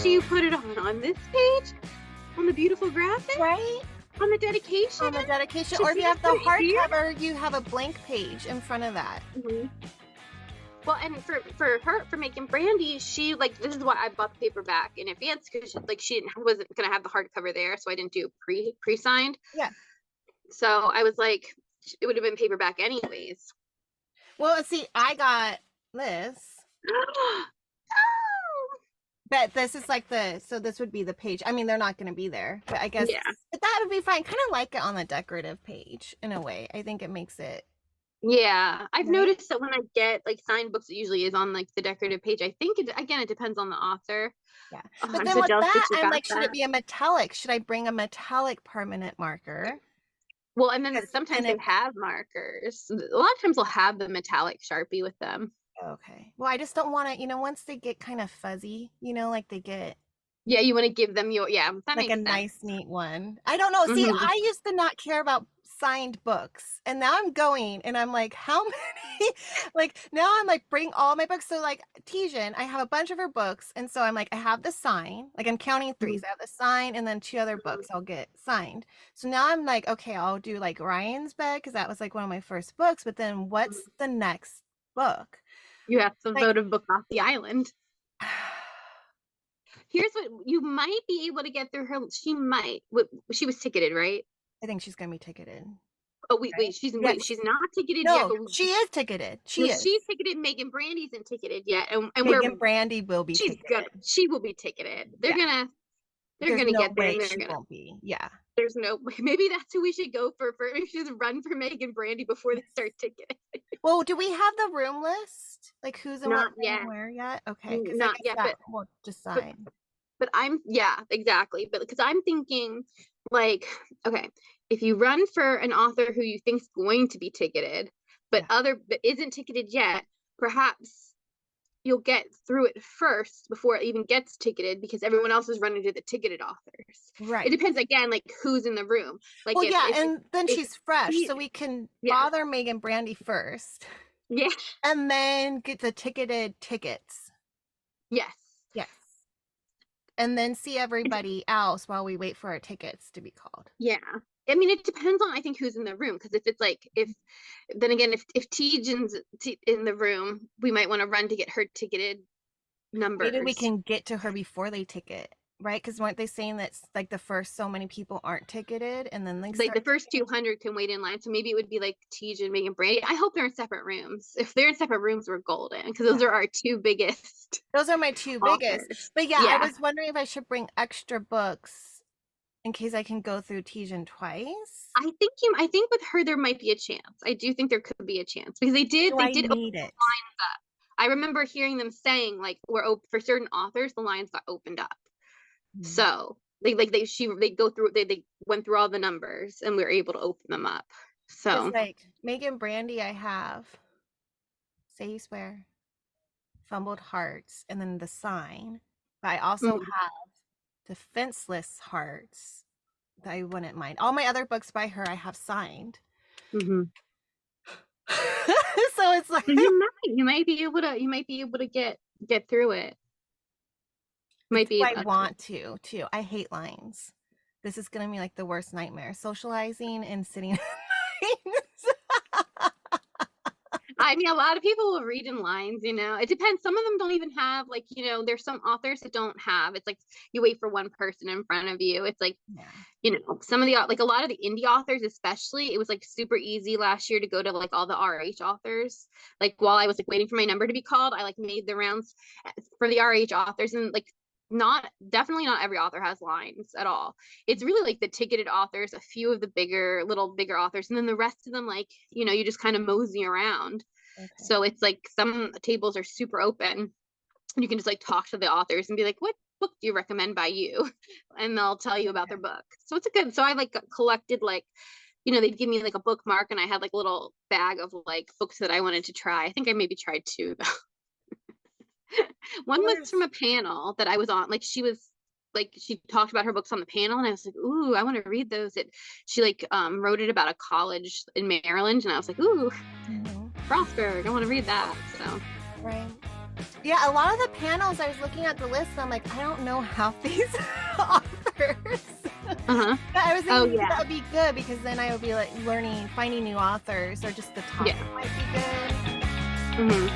she put it on this page, on the beautiful graphic, right? On the dedication. On the dedication, or if you have the hardcover, you have a blank page in front of that. Mm-hmm. Well, and for making Brandy, she like, this is why I bought the paperback in advance, because like she wasn't gonna have the hardcover there, so I didn't do pre-signed. Yeah. So I was like, it would have been paperback anyways. Well, see, I got this. But this is like so this would be the page. I mean, they're not going to be there, but I guess, but that would be fine. Kind of like it on the decorative page in a way. I think it makes it. Yeah, I've noticed that when I get like signed books, it usually is on like the decorative page. I think it depends on the author. Yeah, but then with that, I'm like, should it be a metallic? Should I bring a metallic permanent marker? Well, and then sometimes they have markers. A lot of times they'll have the metallic Sharpie with them. Okay. Well, I just don't want to, once they get kind of fuzzy, like they get. Yeah, you want to give them that like makes a sense. Nice, neat one. I don't know. See, I used to not care about signed books, and now I'm going, and I'm like, how many? Like now I'm like, bring all my books. So like Tijan, I have a bunch of her books, and so I'm like, I have the sign. Like I'm counting 3. So I have the sign, and then 2 other books I'll get signed. So now I'm like, okay, I'll do like Ryan's bed because that was like one of my first books. But then what's the next book? You have to vote a book off the island. Here's what you might be able to get through her. She was ticketed, right? I think she's gonna be ticketed. Oh wait, she's not ticketed yet. No, she is ticketed. She's ticketed. Megan Brandy isn't ticketed yet, and Megan Brandy will be ticketed. She will be ticketed. They're gonna get there. She won't be. Yeah. There's no. Maybe that's who we should go for. We should run for Megan Brandy before they start ticketing. Well, do we have the room list? Like who's in what room where yet? Okay, not yet. But we'll decide. But exactly. But because I'm thinking, like, okay, if you run for an author who you think's going to be ticketed, but isn't ticketed yet, perhaps you'll get through it first before it even gets ticketed, because everyone else is running to the ticketed authors. Right. It depends again, like who's in the room. Like, and then she's fresh, so we can bother Megan Brandy first. Yeah. And then get the ticketed tickets. Yes. And then see everybody else while we wait for our tickets to be called. Yeah. I mean, it depends on, I think, who's in the room. Because if it's like, if Tijan's in the room, we might want to run to get her ticketed numbers. Maybe we can get to her before they ticket, right? Because weren't they saying that like the first so many people aren't ticketed, and then like the first 200 can wait in line. So maybe it would be like Tijan, Megan Brandy. I hope they're in separate rooms. If they're in separate rooms, we're golden, because those are our 2 biggest. Those are my 2 biggest. But I was wondering if I should bring extra books in case I can go through Tijan twice. I think with her there might be a chance. I do think there could be a chance, because they did open the lines up. I remember hearing them saying like for certain authors the lines got opened up. So they went through all the numbers and we were able to open them up. So like Megan Brandy, I have Say You Swear, Fumbled Hearts, and then The Sign. But I also have Defenseless Hearts that I wouldn't mind. All my other books by her I have signed. So it's like you might be able to get through it. I want to too. I hate lines. This is gonna be like the worst nightmare. Socializing and sitting in lines. I mean, a lot of people will read in lines, it depends. Some of them don't even have like, there's some authors that don't have, it's like you wait for one person in front of you. It's like, some of the, like a lot of the indie authors, especially, it was like super easy last year to go to like all the RH authors. Like while I was like waiting for my number to be called, I like made the rounds for the RH authors, and like definitely not every author has lines at all. It's really like the ticketed authors, a few of the bigger authors, and then the rest of them, like, you just kind of mosey around. Okay. So it's like some tables are super open and you can just like talk to the authors and be like, what book do you recommend by you? And they'll tell you about their book. So so I like collected like, they'd give me like a bookmark, and I had like a little bag of like books that I wanted to try. I think I maybe tried 2 though. One was from a panel that I was on. Like she talked about her books on the panel, and I was like, ooh, I want to read those. She like wrote it about a college in Maryland, and I was like, ooh, Frostburg, I want to read that. So right. Yeah, a lot of the panels, I was looking at the list, and I'm like, I don't know half these authors. Uh-huh. But I was thinking yeah. that would be good because then I would be like finding new authors, or just the topic might be good.